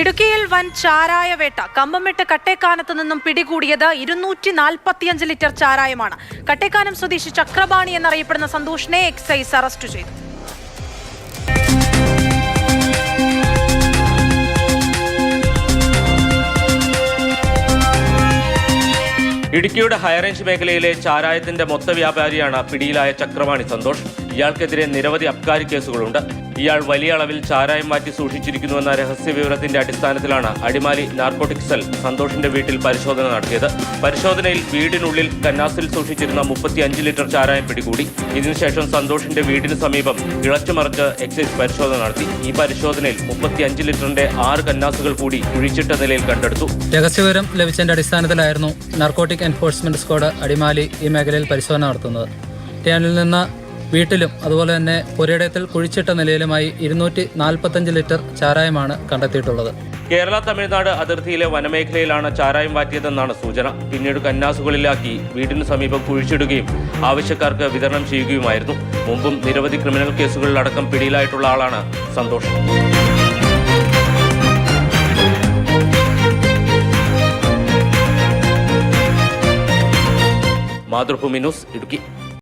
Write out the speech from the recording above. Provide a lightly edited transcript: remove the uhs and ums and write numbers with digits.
ഇടുക്കിയിൽ വൻ ചാരായ വേട്ട. കമ്പംമെട്ട് കട്ടേക്കാനത്ത് നിന്നും പിടികൂടിയത് 245 ലിറ്റർ ചാരായമാണ്. കട്ടേക്കാനം സ്വദേശി ചക്രപാണി എന്നറിയപ്പെടുന്ന സന്തോഷിനെ എക്സൈസ് അറസ്റ്റ് ചെയ്തു. ഇടുക്കിയുടെ ഹൈറേഞ്ച് മേഖലയിലെ ചാരായത്തിന്റെ മൊത്ത വ്യാപാരിയാണ് പിടിയിലായ ചക്രപാണി സന്തോഷ്. ഇയാൾക്കെതിരെ നിരവധി അബ്കാരി കേസുകളുണ്ട്. ഇയാൾ വലിയ അളവിൽ ചാരായം മാറ്റി സൂക്ഷിച്ചിരിക്കുന്നുവെന്ന രഹസ്യവിവരത്തിന്റെ അടിസ്ഥാനത്തിലാണ് അടിമാലി നാർക്കോട്ടിക് സെൽ സന്തോഷിന്റെ വീട്ടിൽ പരിശോധന നടത്തിയത്. പരിശോധനയിൽ വീടിനുള്ളിൽ കന്നാസിൽ സൂക്ഷിച്ചിരുന്ന 35 ലിറ്റർ ചാരായം പിടികൂടി. ഇതിനുശേഷം സന്തോഷിന്റെ വീടിന് സമീപം ഇളച്ചുമറിച്ച് എക്സൈസ് പരിശോധന നടത്തി. ഈ പരിശോധനയിൽ 35 ലിറ്ററിന്റെ 6 കന്നാസുകൾ കൂടി കുഴിച്ചിട്ട നിലയിൽ കണ്ടെടുത്തു. രഹസ്യവിവരം ലഭിച്ചതിന്റെ അടിസ്ഥാനത്തിലായിരുന്നു നാർക്കോട്ടിക് എൻഫോഴ്സ്മെന്റ് സ്ക്വാഡ് അടിമാലി ഈ മേഖലയിൽ പരിശോധന നടത്തുന്നത്. ടാനിൽ നിന്ന് വീട്ടിലും അതുപോലെ തന്നെ പുരയിടത്തിൽ കുഴിച്ചിട്ട നിലയിലുമായി 245 ലിറ്റർ ചാരായമാണ് കണ്ടെത്തിയിട്ടുള്ളത്. കേരള തമിഴ്നാട് അതിർത്തിയിലെ വനമേഖലയിലാണ് ചാരായം വാറ്റിയതെന്നാണ് സൂചന. പിന്നീട് കന്നാസുകളിലാക്കി വീടിന് സമീപം കുഴിച്ചിടുകയും ആവശ്യക്കാർക്ക് വിതരണം ചെയ്യുകയുമായിരുന്നു. മുമ്പും നിരവധി ക്രിമിനൽ കേസുകളിലടക്കം പിടിയിലായിട്ടുള്ള ആളാണ് സന്തോഷ്. മാതൃഭൂമി ന്യൂസ്, ഇടുക്കി.